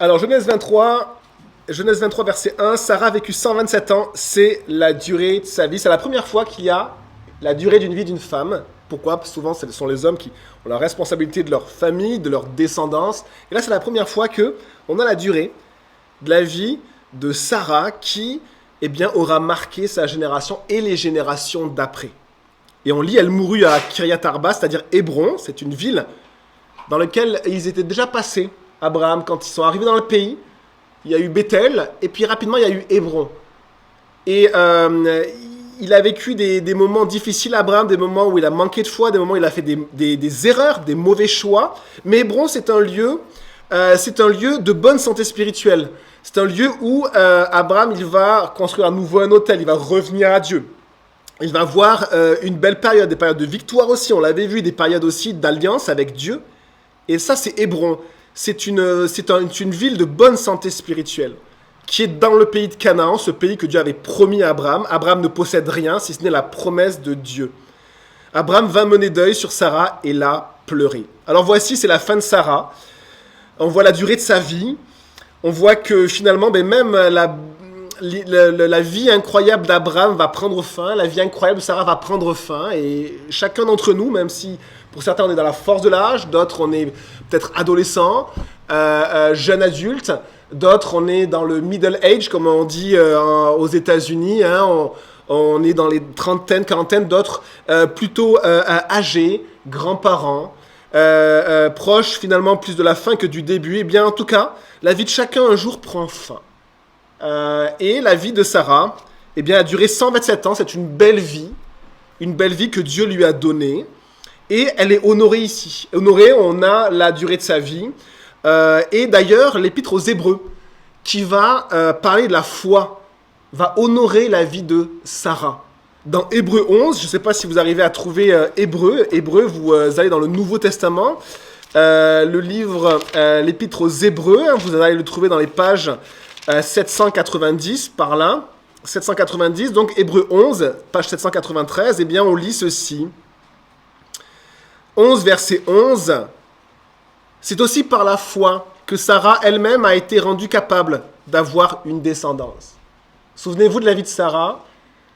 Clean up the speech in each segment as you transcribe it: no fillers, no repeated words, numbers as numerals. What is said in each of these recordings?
Alors, Genèse 23, verset 1, Sarah a vécu 127 ans, c'est la durée de sa vie. C'est la première fois qu'il y a la durée d'une vie d'une femme. Pourquoi? Parce que souvent, ce sont les hommes qui ont la responsabilité de leur famille, de leur descendance. Et là, c'est la première fois qu'on a la durée de la vie de Sarah qui, eh bien, aura marqué sa génération et les générations d'après. Et on lit, elle mourut à Kiryat Arba, c'est-à-dire Hébron, c'est une ville dans laquelle ils étaient déjà passés. Abraham, quand ils sont arrivés dans le pays, il y a eu Bethel, et puis rapidement, il y a eu Hébron. Et il a vécu des moments difficiles, Abraham, des moments où il a manqué de foi, des moments où il a fait des erreurs, des mauvais choix. Mais Hébron, c'est un lieu de bonne santé spirituelle. C'est un lieu où Abraham, il va construire à nouveau un autel, il va revenir à Dieu. Il va avoir une belle période, des périodes de victoire aussi, on l'avait vu, des périodes aussi d'alliance avec Dieu. Et ça, c'est Hébron. C'est une ville de bonne santé spirituelle, qui est dans le pays de Canaan, ce pays que Dieu avait promis à Abraham. Abraham ne possède rien, si ce n'est la promesse de Dieu. Abraham vint mener deuil sur Sarah et l'a pleuré. Alors voici, c'est la fin de Sarah. On voit la durée de sa vie. On voit que finalement, même la vie incroyable d'Abraham va prendre fin, la vie incroyable de Sarah va prendre fin, et chacun d'entre nous, même si pour certains on est dans la force de l'âge, d'autres on est peut-être adolescent, jeune adulte, d'autres on est dans le middle age, comme on dit aux États-Unis, hein, on est dans les trentaines, quarantaines, d'autres plutôt âgés, grands-parents, proches finalement plus de la fin que du début. Et bien en tout cas, la vie de chacun un jour prend fin. Et la vie de Sarah, eh bien, a duré 127 ans. C'est une belle vie que Dieu lui a donnée. Et elle est honorée ici. Honorée, on a la durée de sa vie. Et d'ailleurs, l'épître aux Hébreux, qui va parler de la foi, va honorer la vie de Sarah. Dans Hébreux 11, je ne sais pas si vous arrivez à trouver Hébreux, vous allez dans le Nouveau Testament, le livre, l'épître aux Hébreux, hein, vous allez le trouver dans les pages 790 par là, 790, donc Hébreux 11, page 793, eh bien on lit ceci. 11, verset 11. C'est aussi par la foi que Sarah elle-même a été rendue capable d'avoir une descendance. Souvenez-vous de la vie de Sarah.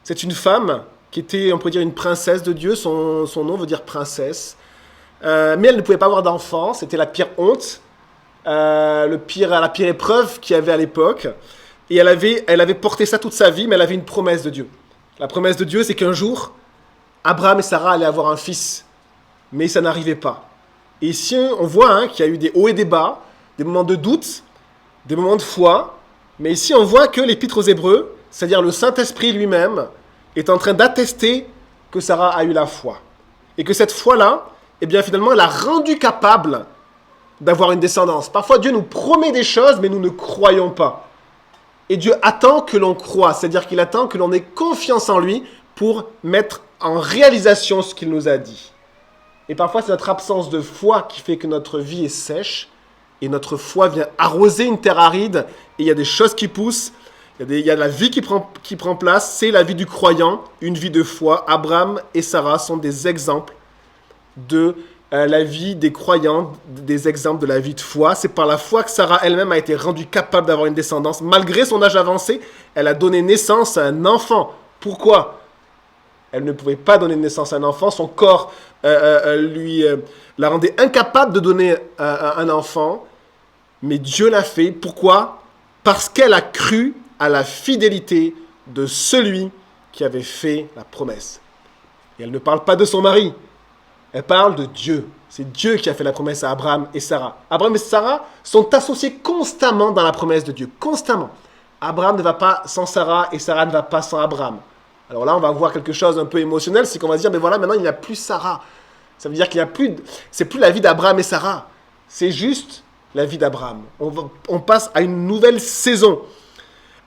C'est une femme qui était, on peut dire, une princesse de Dieu. Son nom veut dire princesse. Mais elle ne pouvait pas avoir d'enfant. C'était la pire honte. La pire épreuve qu'il y avait à l'époque. Et elle avait porté ça toute sa vie, mais elle avait une promesse de Dieu. La promesse de Dieu, c'est qu'un jour, Abraham et Sarah allaient avoir un fils. Mais ça n'arrivait pas. Et ici, on voit qu'il y a eu des hauts et des bas, des moments de doute, des moments de foi. Mais ici, on voit que l'épître aux Hébreux, c'est-à-dire le Saint-Esprit lui-même, est en train d'attester que Sarah a eu la foi. Et que cette foi-là, eh bien finalement, elle a rendu capable d'avoir une descendance. Parfois, Dieu nous promet des choses, mais nous ne croyons pas. Et Dieu attend que l'on croie, c'est-à-dire qu'il attend que l'on ait confiance en lui pour mettre en réalisation ce qu'il nous a dit. Et parfois, c'est notre absence de foi qui fait que notre vie est sèche et notre foi vient arroser une terre aride et il y a des choses qui poussent, il y a de la vie qui prend place, c'est la vie du croyant, une vie de foi. Abraham et Sarah sont des exemples de la vie des croyants, des exemples de la vie de foi. C'est par la foi que Sarah elle-même a été rendue capable d'avoir une descendance. Malgré son âge avancé, elle a donné naissance à un enfant. Pourquoi ? Elle ne pouvait pas donner naissance à un enfant. Son corps la rendait incapable de donner un enfant. Mais Dieu l'a fait. Pourquoi ? Parce qu'elle a cru à la fidélité de celui qui avait fait la promesse. Et elle ne parle pas de son mari. Elle parle de Dieu. C'est Dieu qui a fait la promesse à Abraham et Sarah. Abraham et Sarah sont associés constamment dans la promesse de Dieu. Constamment. Abraham ne va pas sans Sarah et Sarah ne va pas sans Abraham. Alors là, on va voir quelque chose un peu émotionnel, c'est qu'on va se dire, mais voilà, maintenant, il n'y a plus Sarah. Ça veut dire qu'il n'y a plus... C'est plus la vie d'Abraham et Sarah. C'est juste la vie d'Abraham. On passe à une nouvelle saison.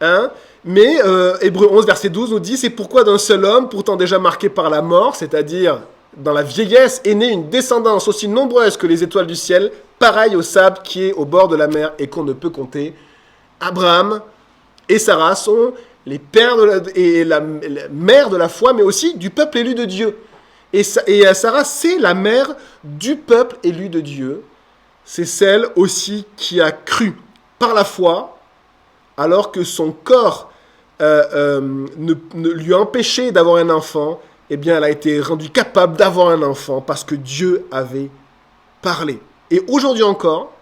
Hein? Mais Hébreux 11, verset 12 nous dit, c'est pourquoi d'un seul homme, pourtant déjà marqué par la mort, c'est-à-dire dans la vieillesse, est née une descendance aussi nombreuse que les étoiles du ciel, pareille au sable qui est au bord de la mer et qu'on ne peut compter. Abraham et Sarah sont les pères et la mère de la foi, mais aussi du peuple élu de Dieu. Et Sarah, c'est la mère du peuple élu de Dieu. C'est celle aussi qui a cru. par la foi, alors que son corps ne lui a empêché d'avoir un enfant, eh bien, elle a été rendue capable d'avoir un enfant parce que Dieu avait parlé. Et aujourd'hui encore,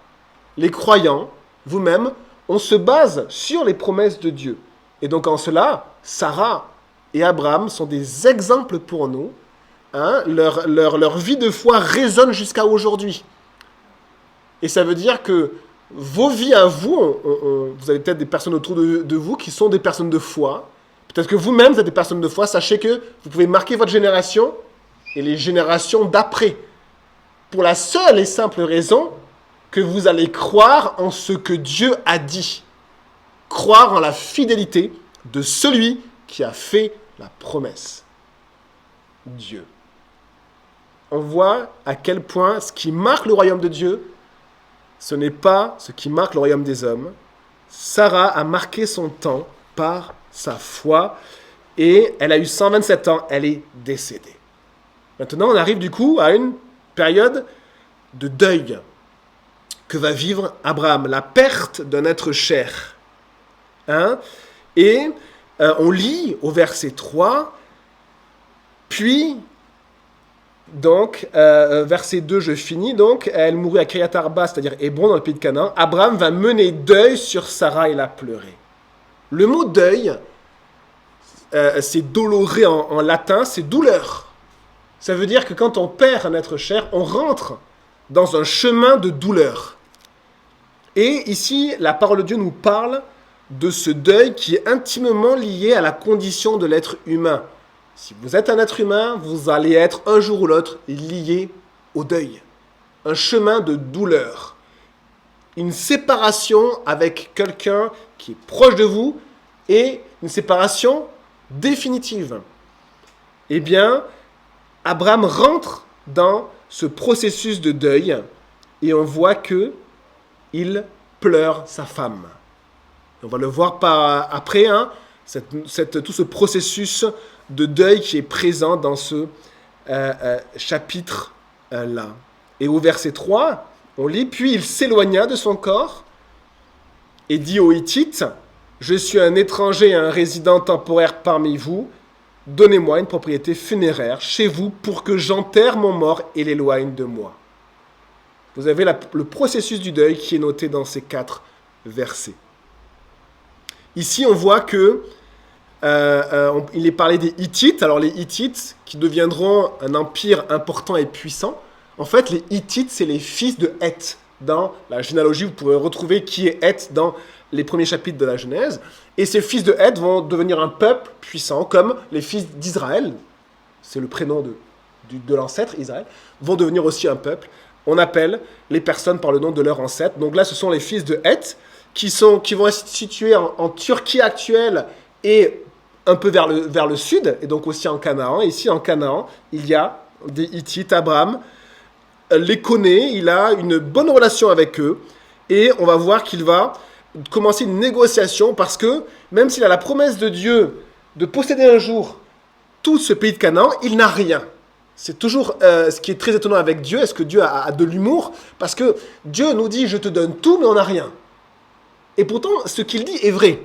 les croyants, vous-même, on se base sur les promesses de Dieu. Et donc en cela, Sarah et Abraham sont des exemples pour nous. Hein, leur vie de foi résonne jusqu'à aujourd'hui. Et ça veut dire que vos vies à vous, vous avez peut-être des personnes autour de vous qui sont des personnes de foi. Peut-être que vous-même, vous êtes des personnes de foi. Sachez que vous pouvez marquer votre génération et les générations d'après. Pour la seule et simple raison que vous allez croire en ce que Dieu a dit. Croire en la fidélité de celui qui a fait la promesse. Dieu. On voit à quel point ce qui marque le royaume de Dieu, ce n'est pas ce qui marque le royaume des hommes. Sarah a marqué son temps par sa foi et elle a eu 127 ans, elle est décédée. Maintenant, on arrive du coup à une période de deuil que va vivre Abraham, la perte d'un être cher. Hein? Et on lit au verset 3, puis, donc, verset 2, je finis, donc, elle mourut à Kiryat Arba, c'est-à-dire Hébron, dans le pays de Canaan. Abraham va mener deuil sur Sarah et la pleurer. Le mot deuil, c'est doloré en latin, c'est douleur. Ça veut dire que quand on perd un être cher, on rentre dans un chemin de douleur. Et ici, la parole de Dieu nous parle de ce deuil qui est intimement lié à la condition de l'être humain. Si vous êtes un être humain, vous allez être un jour ou l'autre lié au deuil. Un chemin de douleur. Une séparation avec quelqu'un qui est proche de vous et une séparation définitive. Eh bien, Abraham rentre dans ce processus de deuil et on voit que il pleure sa femme. On va le voir après, hein, tout ce processus de deuil qui est présent dans ce chapitre-là. Et au verset 3, on lit « Puis il s'éloigna de son corps et dit aux Hittites, « Je suis un étranger et un résident temporaire parmi vous. Donnez-moi une propriété funéraire chez vous pour que j'enterre mon mort et l'éloigne de moi. » Vous avez le processus du deuil qui est noté dans ces 4 versets. Ici, on voit que il est parlé des Hittites. Alors les Hittites, qui deviendront un empire important et puissant, en fait, les Hittites, c'est les fils de Heth. Dans la généalogie, vous pourrez retrouver qui est Heth dans les premiers chapitres de la Genèse. Et ces fils de Heth vont devenir un peuple puissant, comme les fils d'Israël, c'est le prénom de l'ancêtre Israël, vont devenir aussi un peuple. On appelle les personnes par le nom de leur ancêtre. Donc là, ce sont les fils de Heth, qui vont être situés en Turquie actuelle et un peu vers le sud, et donc aussi en Canaan. Et ici, en Canaan, il y a des Hittites. Abraham les connaît, il a une bonne relation avec eux, et on va voir qu'il va commencer une négociation, parce que même s'il a la promesse de Dieu de posséder un jour tout ce pays de Canaan, il n'a rien. C'est toujours ce qui est très étonnant avec Dieu. Est-ce que Dieu a de l'humour? Parce que Dieu nous dit « je te donne tout, mais on n'a rien ». Et pourtant, ce qu'il dit est vrai.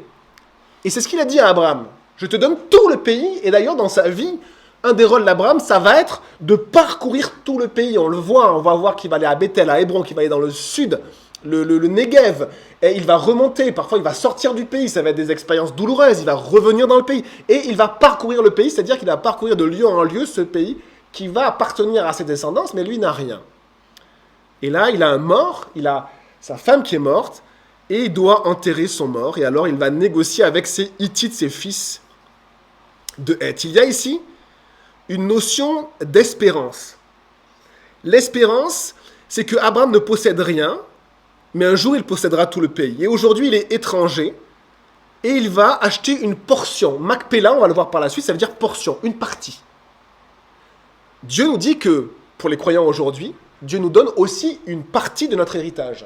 Et c'est ce qu'il a dit à Abraham. Je te donne tout le pays. Et d'ailleurs, dans sa vie, un des rôles d'Abraham, ça va être de parcourir tout le pays. On le voit, on va voir qu'il va aller à Bethel, à Hébron, qu'il va aller dans le sud, le Negev. Et il va remonter. Parfois, il va sortir du pays. Ça va être des expériences douloureuses. Il va revenir dans le pays. Et il va parcourir le pays. C'est-à-dire qu'il va parcourir de lieu en lieu ce pays qui va appartenir à ses descendants, mais lui n'a rien. Et là, il a un mort. Il a sa femme qui est morte. Et il doit enterrer son mort. Et alors, il va négocier avec ses Hittites, ses fils de Heth. Il y a ici une notion d'espérance. L'espérance, c'est que Abraham ne possède rien, mais un jour, il possédera tout le pays. Et aujourd'hui, il est étranger. Et il va acheter une portion. Macpéla, on va le voir par la suite, ça veut dire portion, une partie. Dieu nous dit que, pour les croyants aujourd'hui, Dieu nous donne aussi une partie de notre héritage.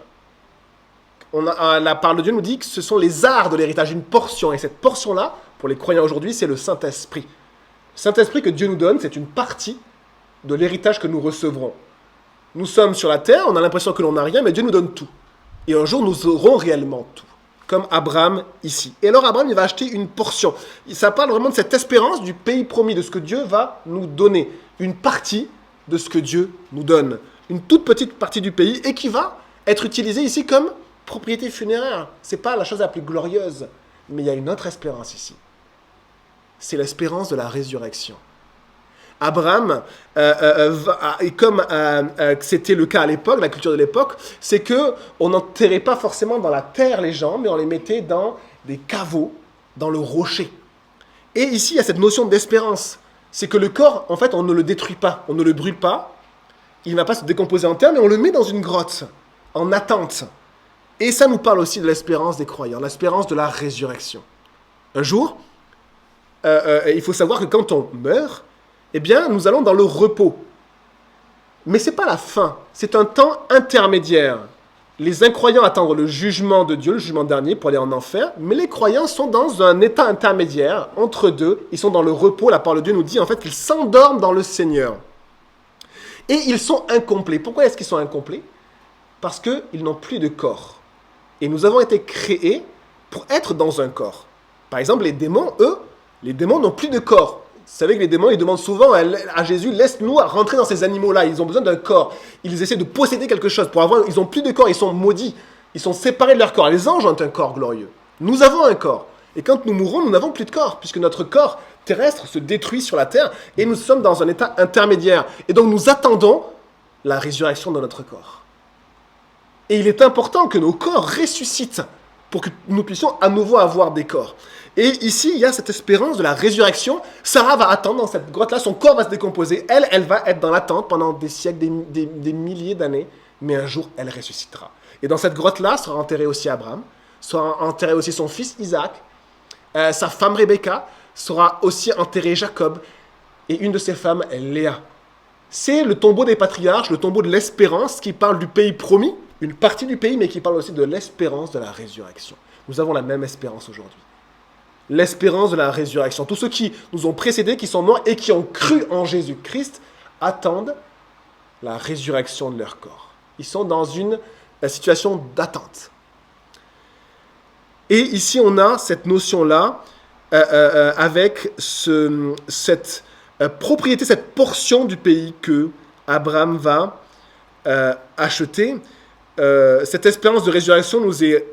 La parole de Dieu nous dit que ce sont les arts de l'héritage, une portion. Et cette portion-là, pour les croyants aujourd'hui, c'est le Saint-Esprit. Le Saint-Esprit que Dieu nous donne, c'est une partie de l'héritage que nous recevrons. Nous sommes sur la terre, on a l'impression que l'on n'a rien, mais Dieu nous donne tout. Et un jour, nous aurons réellement tout. Comme Abraham ici. Et alors Abraham, il va acheter une portion. Ça parle vraiment de cette espérance du pays promis, de ce que Dieu va nous donner. Une partie de ce que Dieu nous donne. Une toute petite partie du pays et qui va être utilisée ici comme propriété funéraire. Ce n'est pas la chose la plus glorieuse. Mais il y a une autre espérance ici. C'est l'espérance de la résurrection. Abraham, comme c'était le cas à l'époque, la culture de l'époque, c'est qu'on n'enterrait pas forcément dans la terre les gens, mais on les mettait dans des caveaux, dans le rocher. Et ici, il y a cette notion d'espérance. C'est que le corps, en fait, on ne le détruit pas, on ne le brûle pas, il ne va pas se décomposer en terre, mais on le met dans une grotte, en attente. Et ça nous parle aussi de l'espérance des croyants, l'espérance de la résurrection. Un jour, il faut savoir que quand on meurt, eh bien, nous allons dans le repos. Mais ce n'est pas la fin, c'est un temps intermédiaire. Les incroyants attendent le jugement de Dieu, le jugement dernier, pour aller en enfer, mais les croyants sont dans un état intermédiaire, entre deux, ils sont dans le repos, la parole de Dieu nous dit en fait qu'ils s'endorment dans le Seigneur. Et ils sont incomplets. Pourquoi est-ce qu'ils sont incomplets? Parce qu'ils n'ont plus de corps. Et nous avons été créés pour être dans un corps. Par exemple, les démons, eux, les démons n'ont plus de corps. Vous savez que les démons, ils demandent souvent à Jésus, laisse-nous rentrer dans ces animaux-là. Ils ont besoin d'un corps. Ils essaient de posséder quelque chose. Ils n'ont plus de corps, ils sont maudits. Ils sont séparés de leur corps. Les anges ont un corps glorieux. Nous avons un corps. Et quand nous mourrons, nous n'avons plus de corps, puisque notre corps terrestre se détruit sur la terre, et nous sommes dans un état intermédiaire. Et donc nous attendons la résurrection de notre corps. Et il est important que nos corps ressuscitent, pour que nous puissions à nouveau avoir des corps. Et ici, il y a cette espérance de la résurrection. Sarah va attendre dans cette grotte-là, son corps va se décomposer. Elle va être dans l'attente pendant des siècles, des milliers d'années. Mais un jour, elle ressuscitera. Et dans cette grotte-là sera enterré aussi Abraham, sera enterré aussi son fils Isaac, sa femme Rebecca, sera aussi enterré Jacob. Et une de ses femmes est Léa. C'est le tombeau des patriarches, le tombeau de l'espérance qui parle du pays promis, une partie du pays, mais qui parle aussi de l'espérance de la résurrection. Nous avons la même espérance aujourd'hui. L'espérance de la résurrection. Tous ceux qui nous ont précédés, qui sont morts et qui ont cru en Jésus-Christ, attendent la résurrection de leur corps. Ils sont dans une situation d'attente. Et ici, on a cette notion-là avec cette propriété, cette portion du pays que Abraham va acheter. Cette espérance de résurrection nous est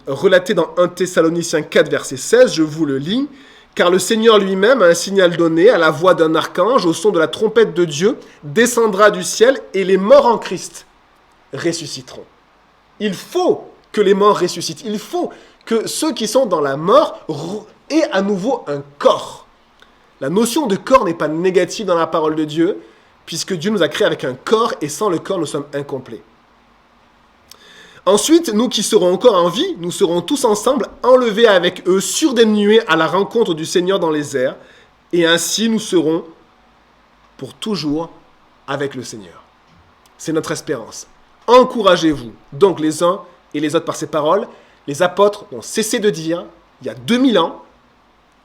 relatée dans 1 Thessaloniciens 4, verset 16, je vous le lis. « Car le Seigneur lui-même a un signal donné, à la voix d'un archange, au son de la trompette de Dieu, descendra du ciel, et les morts en Christ ressusciteront. » Il faut que les morts ressuscitent. Il faut que ceux qui sont dans la mort aient à nouveau un corps. La notion de corps n'est pas négative dans la parole de Dieu, puisque Dieu nous a créés avec un corps, et sans le corps, nous sommes incomplets. Ensuite, nous qui serons encore en vie, nous serons tous ensemble enlevés avec eux sur des nuées à la rencontre du Seigneur dans les airs, et ainsi nous serons pour toujours avec le Seigneur. C'est notre espérance. Encouragez-vous donc les uns et les autres par ces paroles. Les apôtres ont cessé de dire, il y a 2000 ans,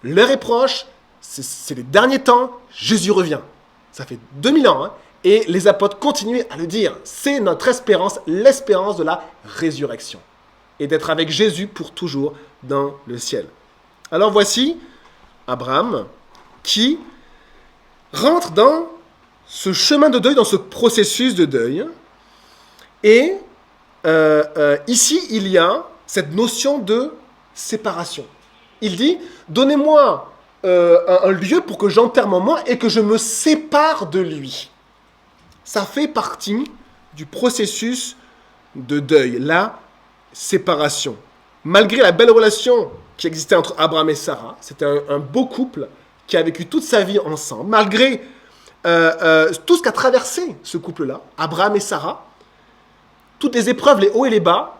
l'heure est proche, c'est les derniers temps, Jésus revient. Ça fait 2000 ans, hein. Et les apôtres continuaient à le dire. C'est notre espérance, l'espérance de la résurrection. Et d'être avec Jésus pour toujours dans le ciel. Alors voici Abraham qui rentre dans ce chemin de deuil, dans ce processus de deuil. Et ici, il y a cette notion de séparation. Il dit, donnez-moi un lieu pour que j'enterre mon mort et que je me sépare de lui. Ça fait partie du processus de deuil, la séparation. Malgré la belle relation qui existait entre Abraham et Sarah, c'était un beau couple qui a vécu toute sa vie ensemble, malgré tout ce qu'a traversé ce couple-là, Abraham et Sarah, toutes les épreuves, les hauts et les bas,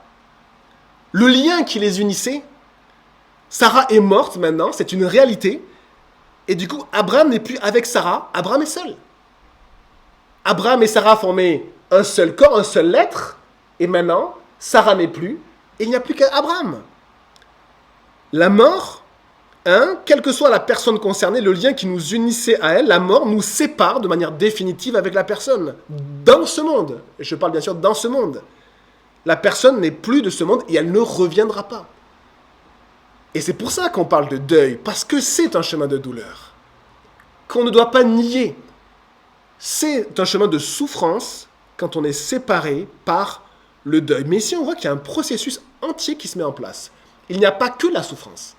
le lien qui les unissait. Sarah est morte maintenant, c'est une réalité, et du coup, Abraham n'est plus avec Sarah, Abraham est seul. Abraham et Sarah formaient un seul corps, un seul être, et maintenant, Sarah n'est plus, et il n'y a plus qu'Abraham. La mort, quelle que soit la personne concernée, le lien qui nous unissait à elle, la mort nous sépare de manière définitive avec la personne, dans ce monde. Et je parle bien sûr dans ce monde. La personne n'est plus de ce monde et elle ne reviendra pas. Et c'est pour ça qu'on parle de deuil, parce que c'est un chemin de douleur, qu'on ne doit pas nier. C'est un chemin de souffrance quand on est séparé par le deuil. Mais ici, on voit qu'il y a un processus entier qui se met en place. Il n'y a pas que la souffrance.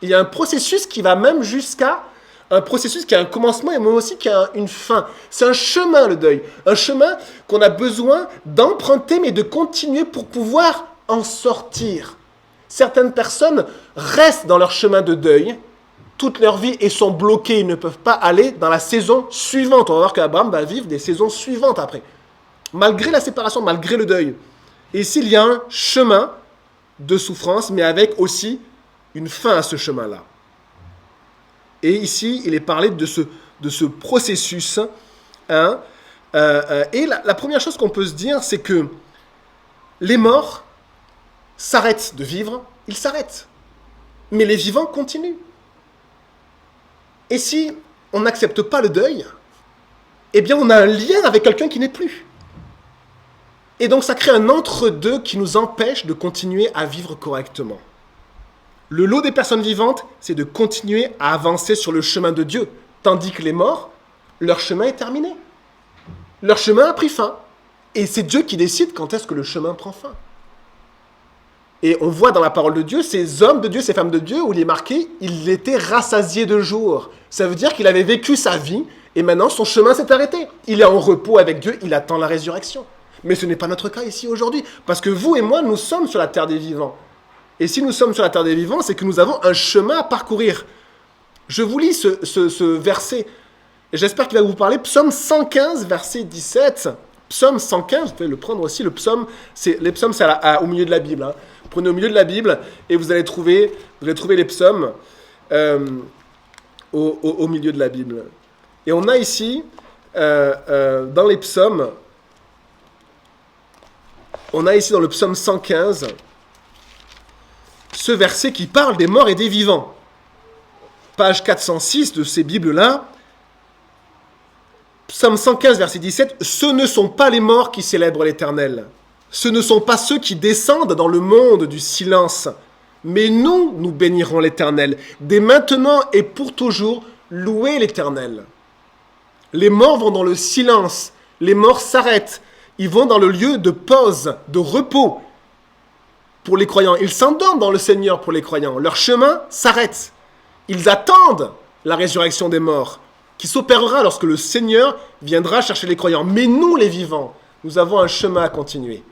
Il y a un processus qui va même jusqu'à un processus qui a un commencement et même aussi qui a une fin. C'est un chemin, le deuil. Un chemin qu'on a besoin d'emprunter, mais de continuer pour pouvoir en sortir. Certaines personnes restent dans leur chemin de deuil toute leur vie et sont bloquées. Ils ne peuvent pas aller dans la saison suivante. On va voir qu'Abraham va vivre des saisons suivantes après. Malgré la séparation, malgré le deuil. Et ici, il y a un chemin de souffrance, mais avec aussi une fin à ce chemin-là. Et ici, il est parlé de ce processus. Hein, et la première chose qu'on peut se dire, c'est que les morts s'arrêtent de vivre, ils s'arrêtent. Mais les vivants continuent. Et si on n'accepte pas le deuil, eh bien on a un lien avec quelqu'un qui n'est plus. Et donc ça crée un entre-deux qui nous empêche de continuer à vivre correctement. Le lot des personnes vivantes, c'est de continuer à avancer sur le chemin de Dieu, tandis que les morts, leur chemin est terminé. Leur chemin a pris fin. Et c'est Dieu qui décide quand est-ce que le chemin prend fin. Et on voit dans la parole de Dieu, ces hommes de Dieu, ces femmes de Dieu, où il est marqué, il était rassasié de jour. Ça veut dire qu'il avait vécu sa vie, et maintenant son chemin s'est arrêté. Il est en repos avec Dieu, il attend la résurrection. Mais ce n'est pas notre cas ici aujourd'hui, parce que vous et moi, nous sommes sur la terre des vivants. Et si nous sommes sur la terre des vivants, c'est que nous avons un chemin à parcourir. Je vous lis ce verset, et j'espère qu'il va vous parler, Psaume 115, verset 17. Psaume 115, vous pouvez le prendre aussi, les psaumes, c'est au milieu de la Bible. Hein. Prenez au milieu de la Bible, et vous allez trouver les psaumes au milieu de la Bible. Et on a ici, dans les psaumes, on a ici dans le psaume 115, ce verset qui parle des morts et des vivants. Page 406 de ces Bibles-là, Psaume 115, verset 17, « Ce ne sont pas les morts qui célèbrent l'Éternel, ce ne sont pas ceux qui descendent dans le monde du silence, mais nous bénirons l'Éternel, dès maintenant et pour toujours, louez l'Éternel. » Les morts vont dans le silence, les morts s'arrêtent, ils vont dans le lieu de pause, de repos pour les croyants. Ils s'endorment dans le Seigneur pour les croyants. Leur chemin s'arrête. Ils attendent la résurrection des morts, qui s'opérera lorsque le Seigneur viendra chercher les croyants. Mais nous, les vivants, nous avons un chemin à continuer.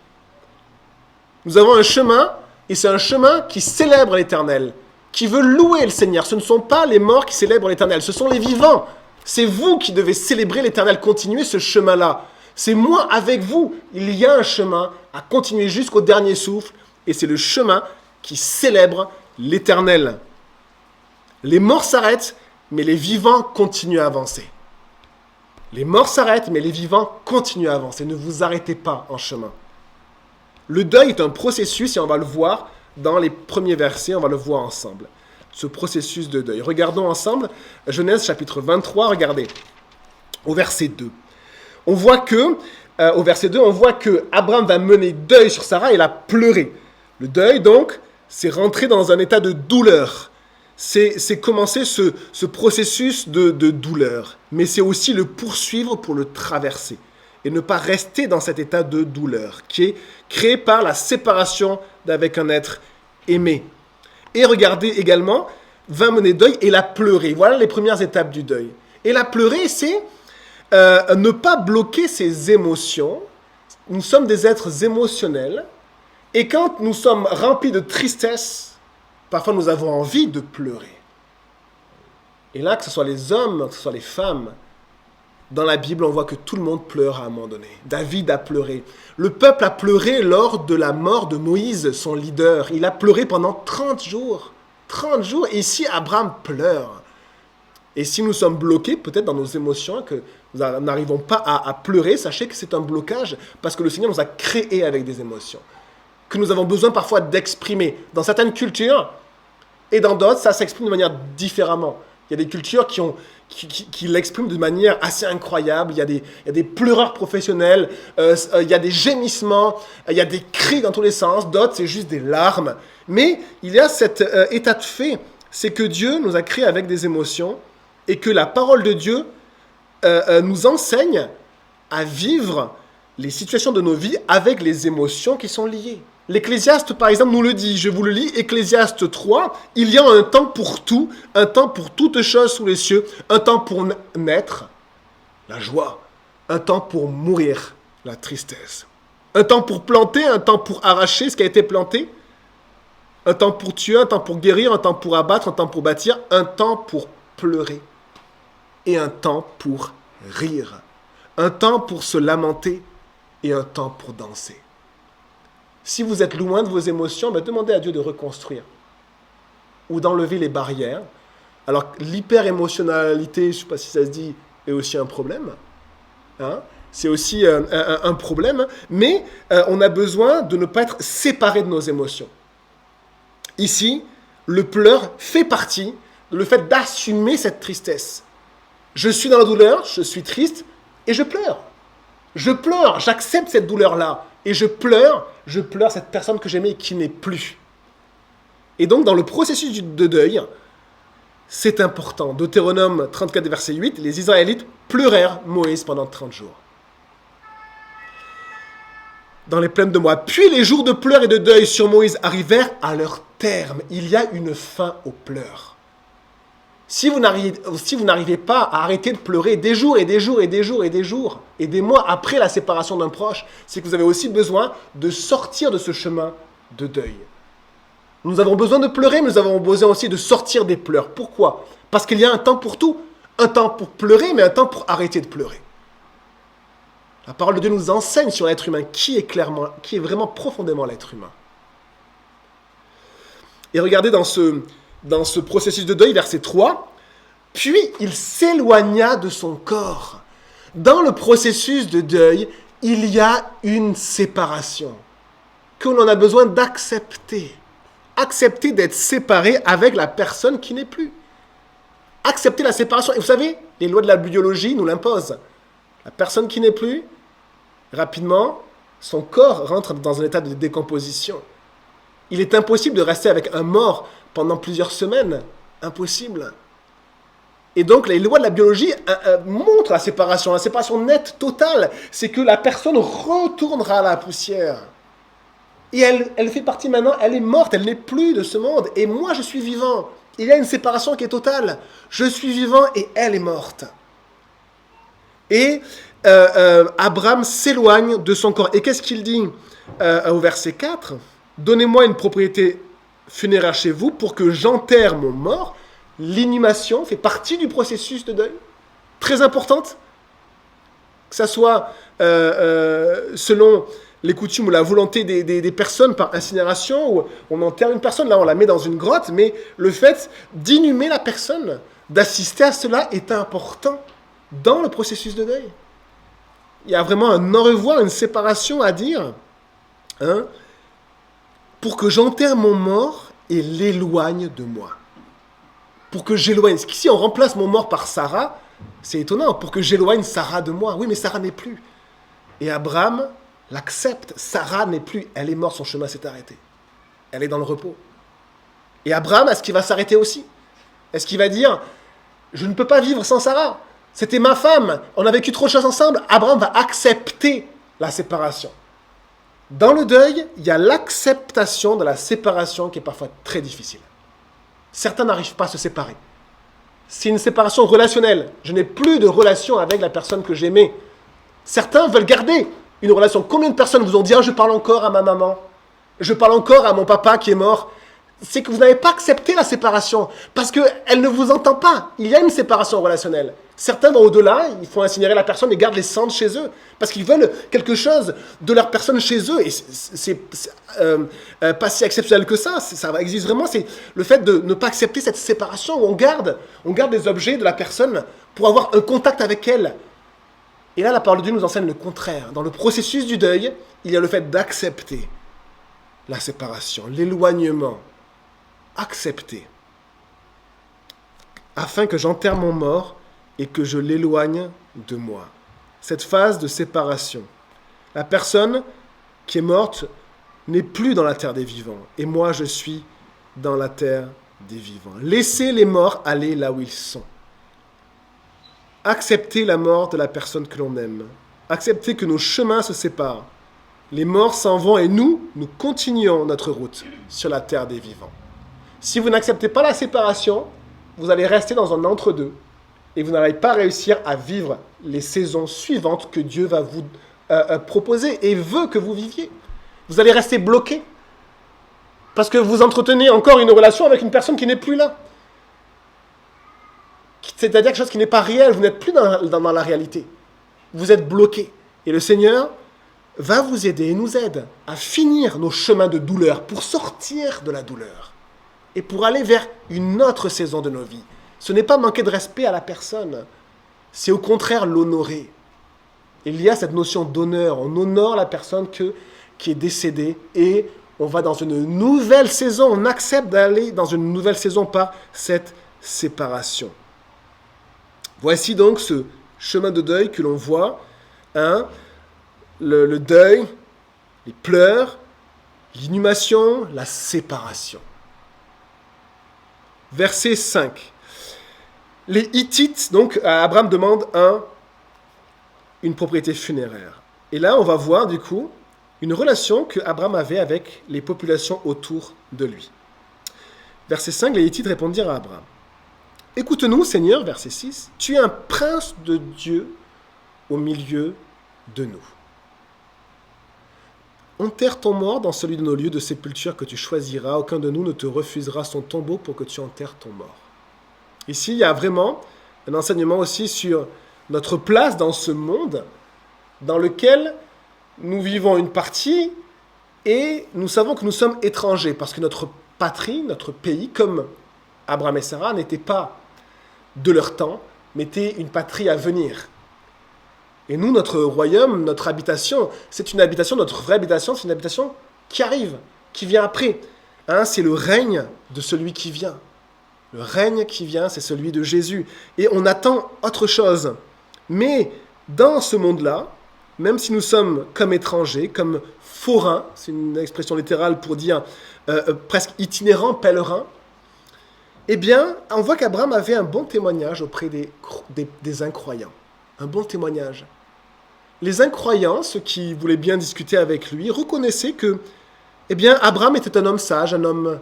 Nous avons un chemin, et c'est un chemin qui célèbre l'Éternel, qui veut louer le Seigneur. Ce ne sont pas les morts qui célèbrent l'Éternel, ce sont les vivants. C'est vous qui devez célébrer l'Éternel, continuer ce chemin-là. C'est moi avec vous. Il y a un chemin à continuer jusqu'au dernier souffle, et c'est le chemin qui célèbre l'Éternel. Les morts s'arrêtent, mais les vivants continuent à avancer. Les morts s'arrêtent, mais les vivants continuent à avancer. Ne vous arrêtez pas en chemin. Le deuil est un processus, et on va le voir dans les premiers versets, on va le voir ensemble. Ce processus de deuil. Regardons ensemble Genèse chapitre 23, regardez, au verset 2. On voit que, au verset 2, on voit que Abraham va mener deuil sur Sarah et la pleurer. Le deuil, donc, c'est rentrer dans un état de douleur. C'est commencer ce processus de douleur. Mais c'est aussi le poursuivre pour le traverser. Et ne pas rester dans cet état de douleur qui est créé par la séparation d'avec un être aimé. Et regardez également, va mener deuil et la pleurer. Voilà les premières étapes du deuil. Et la pleurer, c'est ne pas bloquer ses émotions. Nous sommes des êtres émotionnels. Et quand nous sommes remplis de tristesse, parfois nous avons envie de pleurer. Et là, que ce soit les hommes, que ce soit les femmes, dans la Bible, on voit que tout le monde pleure à un moment donné. David a pleuré. Le peuple a pleuré lors de la mort de Moïse, son leader. Il a pleuré pendant 30 jours. 30 jours. Et ici, Abraham pleure. Et si nous sommes bloqués, peut-être dans nos émotions, que nous n'arrivons pas à pleurer, sachez que c'est un blocage parce que le Seigneur nous a créés avec des émotions, que nous avons besoin parfois d'exprimer. Dans certaines cultures et dans d'autres, ça s'exprime de manière différemment. Il y a des cultures qui l'expriment de manière assez incroyable. Il y a des pleureurs professionnels, il y a des gémissements, il y a des cris dans tous les sens. D'autres, c'est juste des larmes. Mais il y a cet état de fait, c'est que Dieu nous a créés avec des émotions et que la parole de Dieu nous enseigne à vivre les situations de nos vies avec les émotions qui sont liées. L'Ecclésiaste, par exemple, nous le dit, je vous le lis, Ecclésiaste 3, il y a un temps pour tout, un temps pour toutes choses sous les cieux, un temps pour naître, la joie, un temps pour mourir, la tristesse, un temps pour planter, un temps pour arracher ce qui a été planté, un temps pour tuer, un temps pour guérir, un temps pour abattre, un temps pour bâtir, un temps pour pleurer et un temps pour rire, un temps pour se lamenter et un temps pour danser. Si vous êtes loin de vos émotions, demandez à Dieu de reconstruire ou d'enlever les barrières. Alors, l'hyper-émotionnalité, je ne sais pas si ça se dit, est aussi un problème. Hein? C'est aussi un problème, mais on a besoin de ne pas être séparé de nos émotions. Ici, le pleur fait partie de le fait d'assumer cette tristesse. Je suis dans la douleur, je suis triste et je pleure. Je pleure, j'accepte cette douleur-là. Et je pleure cette personne que j'aimais et qui n'est plus. Et donc, dans le processus de deuil, c'est important. Deutéronome 34, verset 8, les Israélites pleurèrent Moïse pendant 30 jours. Dans les plaines de Moab. Puis les jours de pleurs et de deuil sur Moïse arrivèrent à leur terme. Il y a une fin aux pleurs. Si vous n'arrivez pas à arrêter de pleurer des jours et des jours et des jours et des jours et des mois après la séparation d'un proche, c'est que vous avez aussi besoin de sortir de ce chemin de deuil. Nous avons besoin de pleurer, mais nous avons besoin aussi de sortir des pleurs. Pourquoi ? Parce qu'il y a un temps pour tout. Un temps pour pleurer, mais un temps pour arrêter de pleurer. La parole de Dieu nous enseigne sur l'être humain, qui est vraiment profondément l'être humain. Et regardez dans ce processus de deuil, verset 3, « Puis il s'éloigna de son corps. » Dans le processus de deuil, il y a une séparation que l'on a besoin d'accepter. Accepter d'être séparé avec la personne qui n'est plus. Accepter la séparation. Et vous savez, les lois de la biologie nous l'imposent. La personne qui n'est plus, rapidement, son corps rentre dans un état de décomposition. Il est impossible de rester avec un mort pendant plusieurs semaines. Impossible. Et donc, les lois de la biologie montrent la séparation nette, totale. C'est que la personne retournera à la poussière. Et elle fait partie maintenant, elle est morte, elle n'est plus de ce monde. Et moi, je suis vivant. Il y a une séparation qui est totale. Je suis vivant et elle est morte. Et Abraham s'éloigne de son corps. Et qu'est-ce qu'il dit au verset 4 ? « Donnez-moi une propriété funéraire chez vous pour que j'enterre mon mort. » L'inhumation fait partie du processus de deuil. Très importante. Que ça soit selon les coutumes ou la volonté des personnes par incinération, où on enterre une personne, là on la met dans une grotte, mais le fait d'inhumer la personne, d'assister à cela est important dans le processus de deuil. Il y a vraiment un au revoir, une séparation à dire, hein, pour que j'enterre mon mort et l'éloigne de moi. Pour que j'éloigne. Si on remplace mon mort par Sarah, c'est étonnant, pour que j'éloigne Sarah de moi. Oui, mais Sarah n'est plus. Et Abraham l'accepte. Sarah n'est plus. Elle est morte, son chemin s'est arrêté. Elle est dans le repos. Et Abraham, est-ce qu'il va s'arrêter aussi ? Est-ce qu'il va dire, je ne peux pas vivre sans Sarah ? C'était ma femme. On a vécu trop de choses ensemble. Abraham va accepter la séparation. Dans le deuil, il y a l'acceptation de la séparation qui est parfois très difficile. Certains n'arrivent pas à se séparer. C'est une séparation relationnelle. Je n'ai plus de relation avec la personne que j'aimais. Certains veulent garder une relation. Combien de personnes vous ont dit, je parle encore à ma maman, je parle encore à mon papa qui est mort. C'est que vous n'avez pas accepté la séparation parce qu'elle ne vous entend pas. Il y a une séparation relationnelle. Certains vont au-delà, ils font incinérer la personne et gardent les cendres chez eux parce qu'ils veulent quelque chose de leur personne chez eux. Et c'est pas si exceptionnel que ça. Ça existe vraiment. C'est le fait de ne pas accepter cette séparation où on garde des objets de la personne pour avoir un contact avec elle. Et là, la parole de Dieu nous enseigne le contraire. Dans le processus du deuil, il y a le fait d'accepter la séparation, l'éloignement. Accepter. Afin que j'enterre mon mort et que je l'éloigne de moi. Cette phase de séparation. La personne qui est morte n'est plus dans la terre des vivants, et moi je suis dans la terre des vivants. Laissez les morts aller là où ils sont. Acceptez la mort de la personne que l'on aime. Acceptez que nos chemins se séparent. Les morts s'en vont et nous continuons notre route sur la terre des vivants. Si vous n'acceptez pas la séparation, vous allez rester dans un entre-deux et vous n'allez pas réussir à vivre les saisons suivantes que Dieu va vous proposer et veut que vous viviez. Vous allez rester bloqué parce que vous entretenez encore une relation avec une personne qui n'est plus là. C'est-à-dire quelque chose qui n'est pas réel, vous n'êtes plus dans la réalité. Vous êtes bloqué. Et le Seigneur va vous aider et nous aide à finir nos chemins de douleur pour sortir de la douleur et pour aller vers une autre saison de nos vies. Ce n'est pas manquer de respect à la personne, c'est au contraire l'honorer. Il y a cette notion d'honneur, on honore la personne qui est décédée et on va dans une nouvelle saison, on accepte d'aller dans une nouvelle saison par cette séparation. Voici donc ce chemin de deuil que l'on voit, le deuil, les pleurs, l'inhumation, la séparation. Verset 5. Les Hittites, donc Abraham demande une propriété funéraire. Et là, on va voir du coup une relation que Abraham avait avec les populations autour de lui. Verset 5, les Hittites répondirent à Abraham. Écoute-nous, Seigneur, verset 6, tu es un prince de Dieu au milieu de nous. Enterre ton mort dans celui de nos lieux de sépulture que tu choisiras. Aucun de nous ne te refusera son tombeau pour que tu enterres ton mort. Ici, il y a vraiment un enseignement aussi sur notre place dans ce monde dans lequel nous vivons une partie et nous savons que nous sommes étrangers parce que notre patrie, notre pays, comme Abraham et Sarah, n'était pas de leur temps, mais était une patrie à venir. Et nous, notre royaume, notre habitation, c'est une habitation, notre vraie habitation, c'est une habitation qui arrive, qui vient après. C'est le règne de celui qui vient. Le règne qui vient, c'est celui de Jésus. Et on attend autre chose. Mais dans ce monde-là, même si nous sommes comme étrangers, comme forains, c'est une expression littérale pour dire presque itinérants, pèlerins, eh bien, on voit qu'Abraham avait un bon témoignage auprès des incroyants. Un bon témoignage. Les incroyants, ceux qui voulaient bien discuter avec lui, reconnaissaient que, eh bien, Abraham était un homme sage, un homme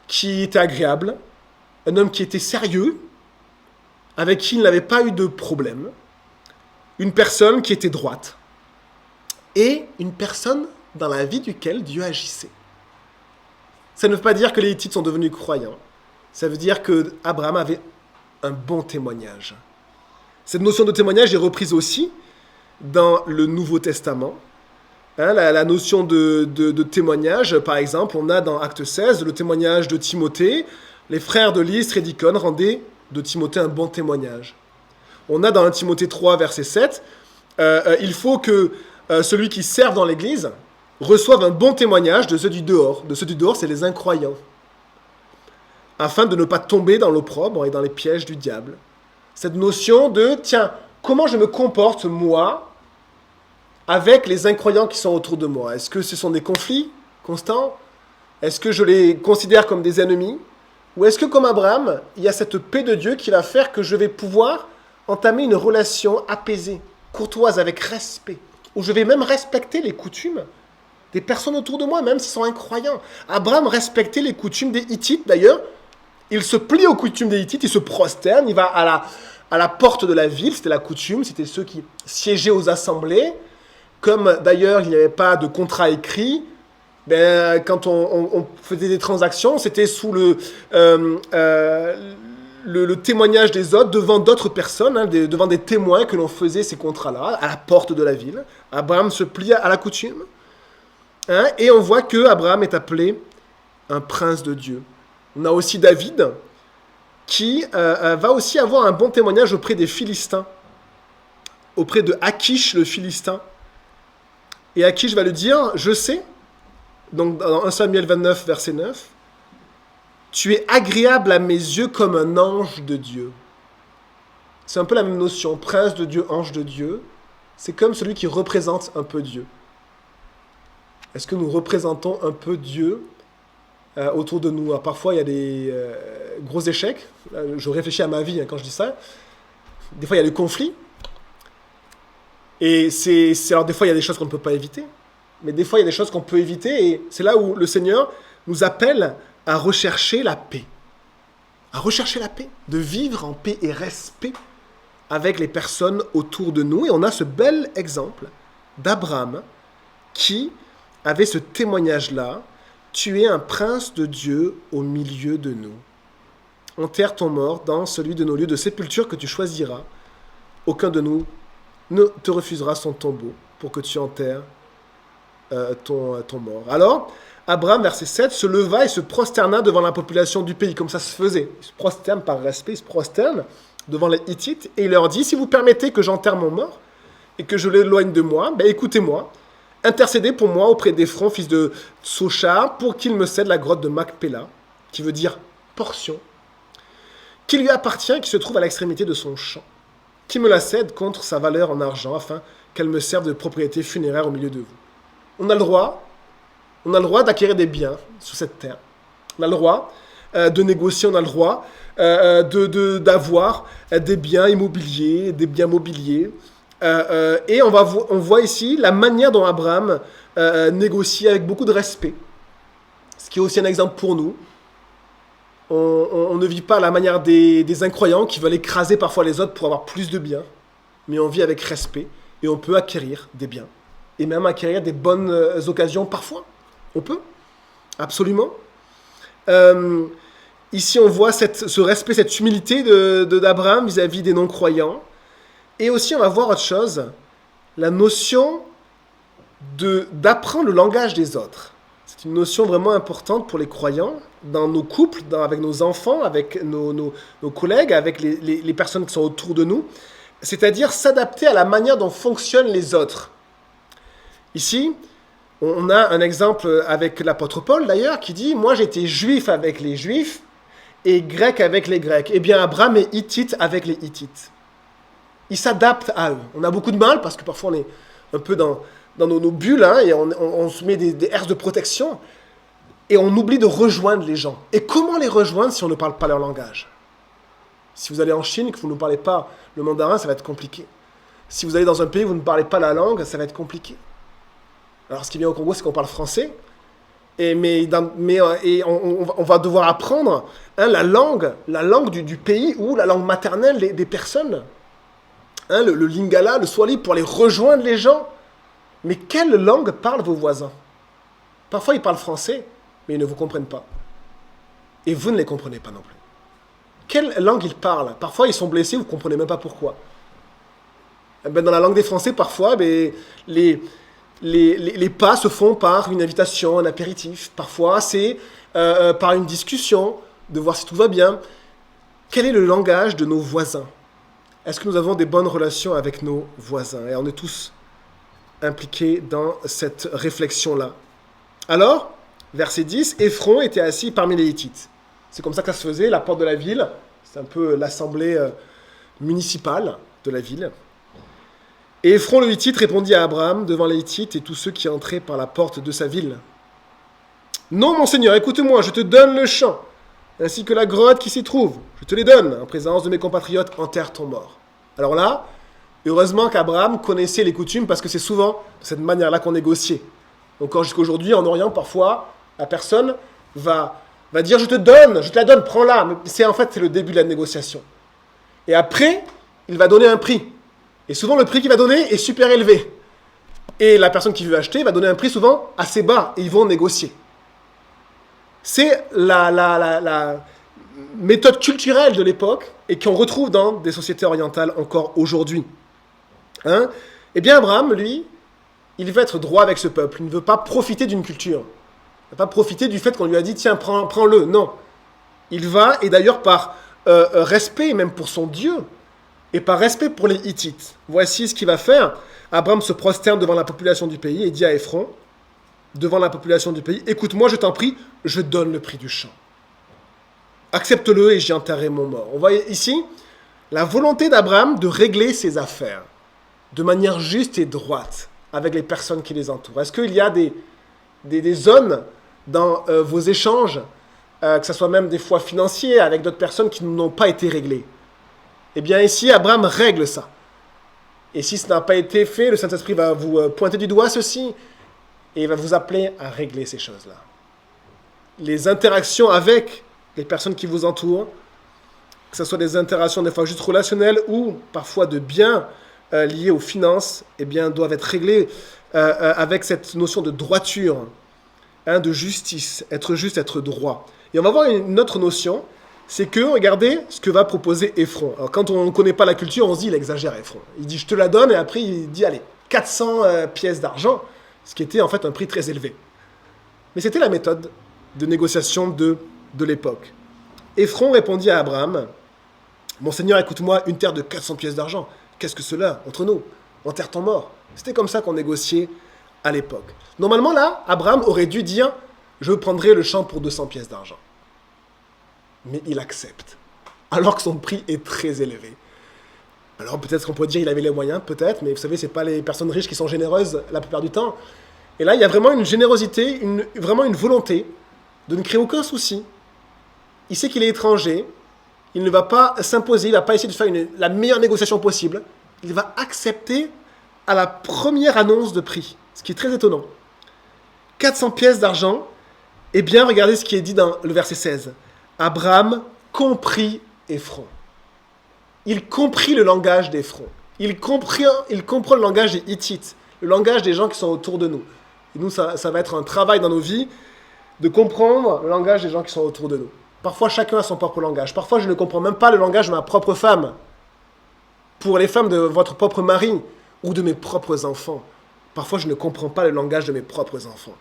qui était agréable, un homme qui était sérieux, avec qui il n'avait pas eu de problème, une personne qui était droite, et une personne dans la vie duquel Dieu agissait. Ça ne veut pas dire que les Hittites sont devenus croyants, ça veut dire qu'Abraham avait un bon témoignage. Cette notion de témoignage est reprise aussi dans le Nouveau Testament. La notion de témoignage, par exemple, on a dans Acte 16 le témoignage de Timothée. Les frères de Lystre et d'Icône rendaient de Timothée un bon témoignage. On a dans 1 Timothée 3, verset 7, il faut que celui qui serve dans l'Église reçoive un bon témoignage de ceux du dehors. De ceux du dehors, c'est les incroyants. Afin de ne pas tomber dans l'opprobre et dans les pièges du diable. Cette notion de, tiens, comment je me comporte, moi, avec les incroyants qui sont autour de moi? Est-ce que ce sont des conflits constants? Est-ce que je les considère comme des ennemis? Ou est-ce que, comme Abraham, il y a cette paix de Dieu qui va faire que je vais pouvoir entamer une relation apaisée, courtoise, avec respect, où je vais même respecter les coutumes des personnes autour de moi, même s'ils sont incroyants. Abraham respectait les coutumes des Hittites, d'ailleurs. Il se plie aux coutumes des Hittites, il se prosterne, il va à la porte de la ville, c'était la coutume, c'était ceux qui siégeaient aux assemblées. Comme d'ailleurs il n'y avait pas de contrat écrit, quand on faisait des transactions, c'était sous le témoignage des autres, devant d'autres personnes, devant des témoins que l'on faisait ces contrats-là, à la porte de la ville. Abraham se plie à la coutume. Et on voit qu'Abraham est appelé un prince de Dieu. On a aussi David, qui va aussi avoir un bon témoignage auprès des Philistins, auprès de Achish le Philistin. Et Achish va lui dire, je sais, donc dans 1 Samuel 29, verset 9, tu es agréable à mes yeux comme un ange de Dieu. c'est un peu la même notion. Prince de Dieu, ange de Dieu, c'est comme celui qui représente un peu Dieu. Est-ce que nous représentons un peu Dieu autour de nous? Alors, parfois, il y a des gros échecs. Je réfléchis à ma vie quand je dis ça. Des fois, il y a des conflits. Et alors, des fois, il y a des choses qu'on ne peut pas éviter. Mais des fois, il y a des choses qu'on peut éviter. Et c'est là où le Seigneur nous appelle à rechercher la paix. À rechercher la paix. De vivre en paix et respect avec les personnes autour de nous. Et on a ce bel exemple d'Abraham qui avait ce témoignage-là. Tu es un prince de Dieu au milieu de nous. Enterre ton mort dans celui de nos lieux de sépulture que tu choisiras. Aucun de nous ne te refusera son tombeau pour que tu enterres ton mort. Alors, Abraham, verset 7, se leva et se prosterna devant la population du pays, comme ça se faisait. Il se prosterne par respect, il se prosterne devant les Hittites, et il leur dit, si vous permettez que j'enterre mon mort, et que je l'éloigne de moi, ben écoutez-moi, intercédez pour moi auprès d'Ephron, fils de Sochar, pour qu'il me cède la grotte de Macpéla, qui veut dire portion, qui lui appartient et qui se trouve à l'extrémité de son champ, qui me la cède contre sa valeur en argent, afin qu'elle me serve de propriété funéraire au milieu de vous. On a le droit d'acquérir des biens sur cette terre. On a le droit de négocier, on a le droit d'avoir des biens immobiliers, des biens mobiliers. Et on voit ici la manière dont Abraham négocie avec beaucoup de respect. Ce qui est aussi un exemple pour nous. On ne vit pas à la manière des incroyants qui veulent écraser parfois les autres pour avoir plus de biens. Mais on vit avec respect et on peut acquérir des biens. Et même acquérir des bonnes occasions parfois. On peut, absolument. Ici, on voit ce respect, cette humilité d'Abraham vis-à-vis des non-croyants. Et aussi, on va voir autre chose, la notion d'apprendre le langage des autres. C'est une notion vraiment importante pour les croyants, dans nos couples, avec nos enfants, avec nos collègues, avec les personnes qui sont autour de nous. C'est-à-dire s'adapter à la manière dont fonctionnent les autres. Ici, on a un exemple avec l'apôtre Paul d'ailleurs qui dit « Moi j'étais juif avec les juifs et grec avec les grecs. Eh bien Abraham est hittite avec les hittites. » Il s'adapte à eux. On a beaucoup de mal parce que parfois on est un peu dans nos bulles et on se met des airs de protection et on oublie de rejoindre les gens. Et comment les rejoindre si on ne parle pas leur langage? Si vous allez en Chine et que vous ne parlez pas le mandarin, ça va être compliqué. Si vous allez dans un pays où vous ne parlez pas la langue, ça va être compliqué. Alors, ce qui est bien au Congo, c'est qu'on parle français, on va devoir apprendre la langue du pays ou la langue maternelle des personnes. Le lingala, le swahili, pour aller rejoindre les gens. Mais quelle langue parlent vos voisins? Parfois, ils parlent français, mais ils ne vous comprennent pas. Et vous ne les comprenez pas non plus. Quelle langue ils parlent? Parfois, ils sont blessés, vous ne comprenez même pas pourquoi. Dans la langue des Français, parfois, les pas se font par une invitation, un apéritif. Parfois, c'est par une discussion, de voir si tout va bien. Quel est le langage de nos voisins? Est-ce que nous avons des bonnes relations avec nos voisins? Et on est tous impliqués dans cette réflexion-là. Alors, verset 10, Ephron était assis parmi les Hittites. C'est comme ça que ça se faisait, la porte de la ville. C'est un peu l'assemblée municipale de la ville. Et Ephron le Hittite répondit à Abraham devant les Hittites et tous ceux qui entraient par la porte de sa ville. « Non, mon Seigneur, écoute-moi, je te donne le champ, ainsi que la grotte qui s'y trouve. Je te les donne, en présence de mes compatriotes, enterre ton mort. » Alors là, heureusement qu'Abraham connaissait les coutumes, parce que c'est souvent de cette manière-là qu'on négociait. Encore jusqu'à aujourd'hui, en Orient, parfois, la personne va dire « Je te la donne, prends-la. » Mais c'est le début de la négociation. Et après, il va donner un prix. Et souvent, le prix qu'il va donner est super élevé. Et la personne qui veut acheter va donner un prix souvent assez bas. Et ils vont négocier. C'est la méthode culturelle de l'époque et qu'on retrouve dans des sociétés orientales encore aujourd'hui. Eh bien, Abraham, lui, il veut être droit avec ce peuple. Il ne veut pas profiter d'une culture. Il ne veut pas profiter du fait qu'on lui a dit « Tiens, prends-le ». Non. Il va, et d'ailleurs par respect, même pour son Dieu, et par respect pour les Hittites. Voici ce qu'il va faire. Abraham se prosterne devant la population du pays et dit à Ephron, devant la population du pays, « Écoute-moi, je t'en prie, je donne le prix du champ. Accepte-le et j'y enterrerai mon mort. » On voit ici La volonté d'Abraham de régler ses affaires de manière juste et droite avec les personnes qui les entourent. Est-ce qu'il y a des zones dans vos échanges, que ce soit même des fois financiers, avec d'autres personnes qui n'ont pas été réglées? Eh bien ici, Abraham règle ça. Et si ce n'a pas été fait, le Saint-Esprit va vous pointer du doigt ceci et il va vous appeler à régler ces choses-là. Les interactions avec les personnes qui vous entourent, que ce soit des interactions des fois juste relationnelles ou parfois de biens liés aux finances, eh bien, doivent être réglées avec cette notion de droiture, de justice, être juste, être droit. Et on va voir une autre notion, c'est que, regardez ce que va proposer Ephron. Alors, quand on ne connaît pas la culture, on se dit, il exagère, Ephron. Il dit, je te la donne, et après, il dit, allez, 400 pièces d'argent, ce qui était en fait un prix très élevé. Mais c'était la méthode de négociation de l'époque. Ephron répondit à Abraham, mon Seigneur, écoute-moi, une terre de 400 pièces d'argent, qu'est-ce que cela, entre nous? Enterre ton mort. C'était comme ça qu'on négociait à l'époque. Normalement, là, Abraham aurait dû dire, je prendrai le champ pour 200 pièces d'argent. Mais il accepte, alors que son prix est très élevé. Alors peut-être qu'on pourrait dire qu'il avait les moyens, peut-être, mais vous savez, ce n'est pas les personnes riches qui sont généreuses la plupart du temps. Et là, il y a vraiment une générosité, vraiment une volonté de ne créer aucun souci. Il sait qu'il est étranger, il ne va pas s'imposer, il ne va pas essayer de faire la meilleure négociation possible. Il va accepter à la première annonce de prix, ce qui est très étonnant. 400 pièces d'argent, eh bien, regardez ce qui est dit dans le verset 16. Abraham comprit Ephron. Il comprit le langage d'Ephron. Il comprend le langage des Hittites, le langage des gens qui sont autour de nous. Et nous, ça va être un travail dans nos vies de comprendre le langage des gens qui sont autour de nous. Parfois, chacun a son propre langage. Parfois, je ne comprends même pas le langage de ma propre femme. Pour les femmes de votre propre mari ou de mes propres enfants. Parfois, je ne comprends pas le langage de mes propres enfants.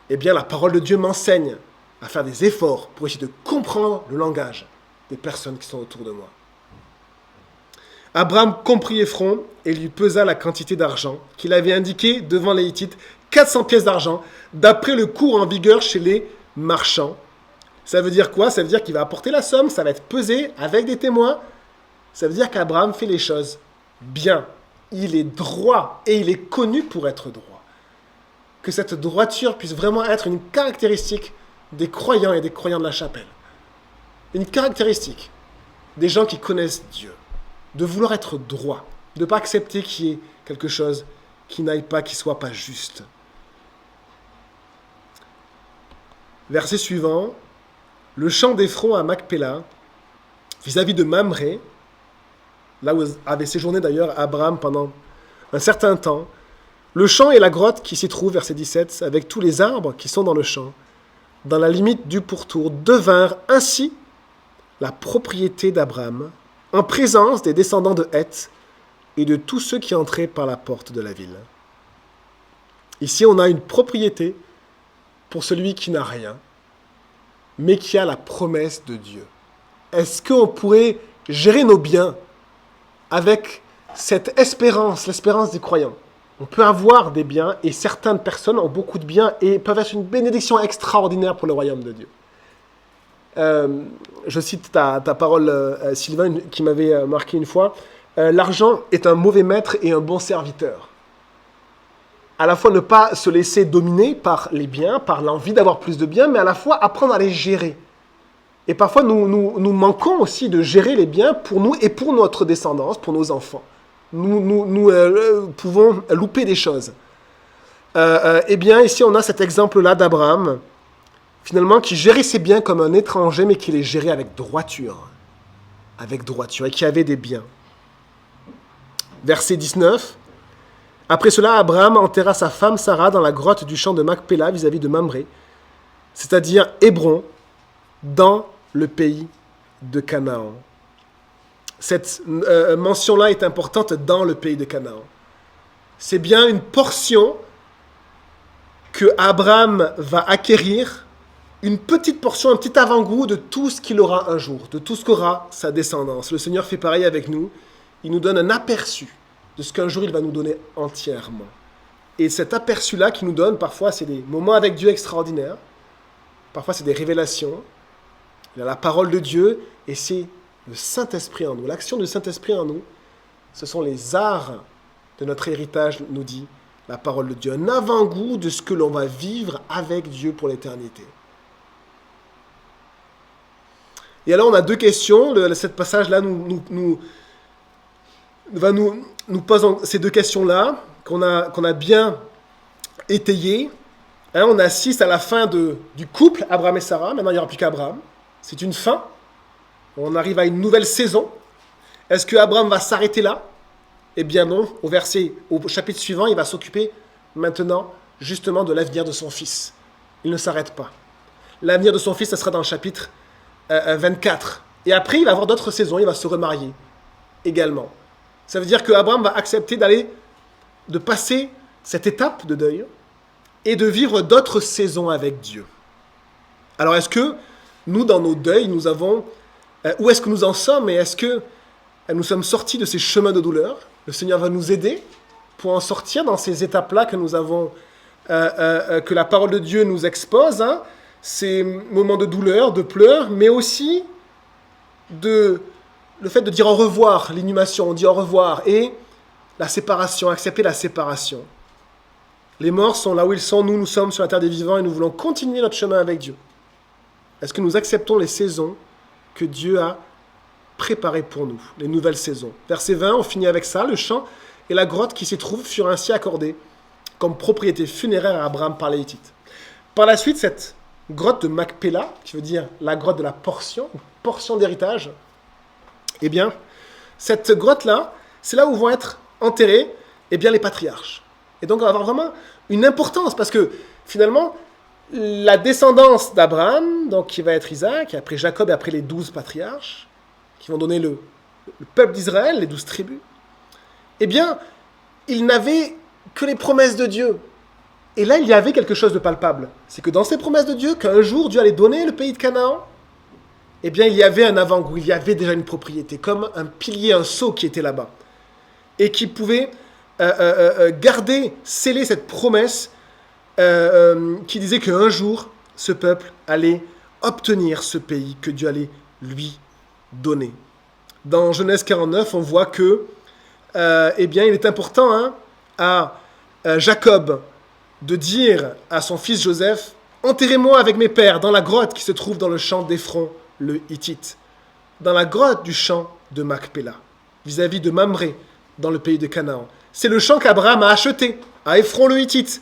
Eh bien, la parole de Dieu m'enseigne à faire des efforts pour essayer de comprendre le langage des personnes qui sont autour de moi. Abraham comprit Ephron et lui pesa la quantité d'argent qu'il avait indiqué devant les Hittites, 400 pièces d'argent, d'après le cours en vigueur chez les marchands. Ça veut dire quoi? Ça veut dire qu'il va apporter la somme, ça va être pesé avec des témoins. Ça veut dire qu'Abraham fait les choses bien. Il est droit et il est connu pour être droit. Que cette droiture puisse vraiment être une caractéristique des croyants et des croyants de la chapelle. Une caractéristique des gens qui connaissent Dieu. De vouloir être droit. De ne pas accepter qu'il y ait quelque chose qui n'aille pas, qui ne soit pas juste. Verset suivant. Le chant d'Ephron à Macpéla, vis-à-vis de Mamré, là où avait séjourné d'ailleurs Abraham pendant un certain temps. Le champ et la grotte qui s'y trouve, verset 17, avec tous les arbres qui sont dans le champ, dans la limite du pourtour, devinrent ainsi la propriété d'Abraham, en présence des descendants de Heth et de tous ceux qui entraient par la porte de la ville. Ici, on a une propriété pour celui qui n'a rien, mais qui a la promesse de Dieu. Est-ce qu'on pourrait gérer nos biens avec cette espérance, l'espérance des croyants? On peut avoir des biens, et certaines personnes ont beaucoup de biens et peuvent être une bénédiction extraordinaire pour le royaume de Dieu. Je cite ta parole, Sylvain, qui m'avait marqué une fois. L'argent est un mauvais maître et un bon serviteur. À la fois ne pas se laisser dominer par les biens, par l'envie d'avoir plus de biens, mais à la fois apprendre à les gérer. Et parfois, nous manquons aussi de gérer les biens pour nous et pour notre descendance, pour nos enfants. Nous pouvons louper des choses. Eh bien, ici, on a cet exemple-là d'Abraham, finalement, qui gérait ses biens comme un étranger, mais qui les gérait avec droiture, et qui avait des biens. Verset 19. Après cela, Abraham enterra sa femme Sarah dans la grotte du champ de Macpéla vis-à-vis de Mamré, c'est-à-dire Hébron, dans le pays de Canaan. Cette mention-là est importante dans le pays de Canaan. C'est bien une portion que Abraham va acquérir, une petite portion, un petit avant-goût de tout ce qu'il aura un jour, de tout ce qu'aura sa descendance. Le Seigneur fait pareil avec nous. Il nous donne un aperçu de ce qu'un jour il va nous donner entièrement. Et cet aperçu-là qu'il nous donne, parfois c'est des moments avec Dieu extraordinaires, parfois c'est des révélations. Il y a la parole de Dieu et c'est le Saint-Esprit en nous. L'action du Saint-Esprit en nous, ce sont les arts de notre héritage, nous dit la parole de Dieu. Un avant-goût de ce que l'on va vivre avec Dieu pour l'éternité. Et alors on a deux questions. Cette passage-là nous pose ces deux questions-là qu'on a bien étayées. On assiste à la fin du couple, Abraham et Sarah. Maintenant, il n'y aura plus qu'Abraham. C'est une fin. On arrive à une nouvelle saison. Est-ce que Abraham va s'arrêter là? Eh bien non. Au chapitre suivant, il va s'occuper maintenant justement de l'avenir de son fils. Il ne s'arrête pas. L'avenir de son fils, ça sera dans le chapitre 24. Et après, il va avoir d'autres saisons. Il va se remarier également. Ça veut dire qu'Abraham va accepter de passer cette étape de deuil et de vivre d'autres saisons avec Dieu. Alors, est-ce que nous, dans nos deuils, nous avons... où est-ce que nous en sommes et est-ce que nous sommes sortis de ces chemins de douleur? Le Seigneur va nous aider pour en sortir dans ces étapes-là que nous avons, que la parole de Dieu nous expose, ces moments de douleur, de pleurs, mais aussi le fait de dire au revoir, l'inhumation, on dit au revoir, et la séparation, accepter la séparation. Les morts sont là où ils sont, nous sommes sur la terre des vivants et nous voulons continuer notre chemin avec Dieu. Est-ce que nous acceptons les saisons que Dieu a préparées pour nous, les nouvelles saisons? Verset 20, on finit avec ça, le champ et la grotte qui s'y trouve furent ainsi accordés comme propriété funéraire à Abraham par les Hittites. Par la suite, cette grotte de Macpéla, qui veut dire la grotte de la portion d'héritage, eh bien, cette grotte-là, c'est là où vont être enterrés les patriarches. Et donc, on va avoir vraiment une importance, parce que finalement, la descendance d'Abraham, donc qui va être Isaac, et après Jacob, et après les 12 patriarches, qui vont donner le peuple d'Israël, les 12 tribus, eh bien, ils n'avaient que les promesses de Dieu. Et là, il y avait quelque chose de palpable. C'est que dans ces promesses de Dieu, qu'un jour Dieu allait donner le pays de Canaan, eh bien, il y avait un avant-goût, il y avait déjà une propriété, comme un pilier, un sceau qui était là-bas, et qui pouvait garder, sceller cette promesse qui disait qu'un jour, ce peuple allait obtenir ce pays que Dieu allait lui donner. Dans Genèse 49, on voit que il est important à Jacob de dire à son fils Joseph, « Enterrez-moi avec mes pères dans la grotte qui se trouve dans le champ d'Éphron, le Hittite, dans la grotte du champ de Macpéla, vis-à-vis de Mamré, dans le pays de Canaan. » C'est le champ qu'Abraham a acheté à Éphron le Hittite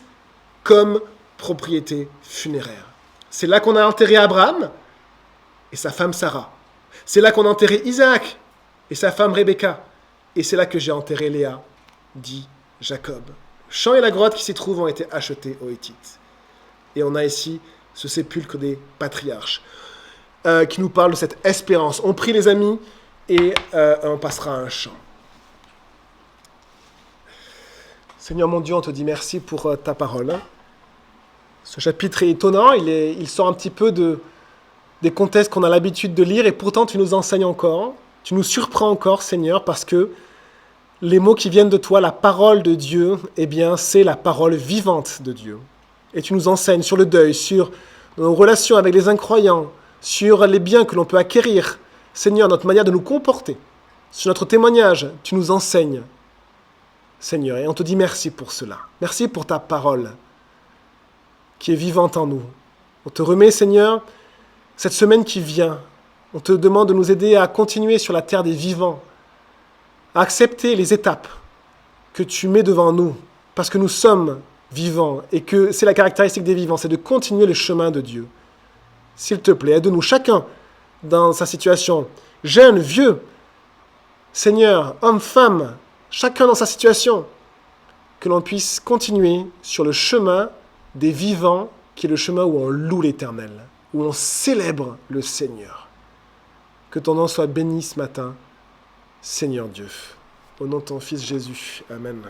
comme propriété funéraire. C'est là qu'on a enterré Abraham et sa femme Sarah. C'est là qu'on a enterré Isaac et sa femme Rebecca. Et c'est là que j'ai enterré Léa, dit Jacob. Le champ et la grotte qui s'y trouvent ont été achetés aux Hittites. Et on a ici ce sépulcre des patriarches qui nous parle de cette espérance. On prie les amis et on passera à un chant. Seigneur mon Dieu, on te dit merci pour ta parole. Ce chapitre est étonnant, il sort un petit peu des contextes qu'on a l'habitude de lire et pourtant tu nous enseignes encore, tu nous surprends encore Seigneur parce que les mots qui viennent de toi, la parole de Dieu, eh bien c'est la parole vivante de Dieu. Et tu nous enseignes sur le deuil, sur nos relations avec les incroyants, sur les biens que l'on peut acquérir. Seigneur, notre manière de nous comporter, sur notre témoignage, tu nous enseignes. Seigneur, et on te dit merci pour cela. Merci pour ta parole qui est vivante en nous. On te remet, Seigneur, cette semaine qui vient. On te demande de nous aider à continuer sur la terre des vivants, à accepter les étapes que tu mets devant nous, parce que nous sommes vivants et que c'est la caractéristique des vivants, c'est de continuer le chemin de Dieu. S'il te plaît, aide-nous chacun dans sa situation, jeune, vieux, Seigneur, homme, femme, chacun dans sa situation, que l'on puisse continuer sur le chemin des vivants, qui est le chemin où on loue l'Éternel, où on célèbre le Seigneur. Que ton nom soit béni ce matin, Seigneur Dieu. Au nom de ton Fils Jésus. Amen.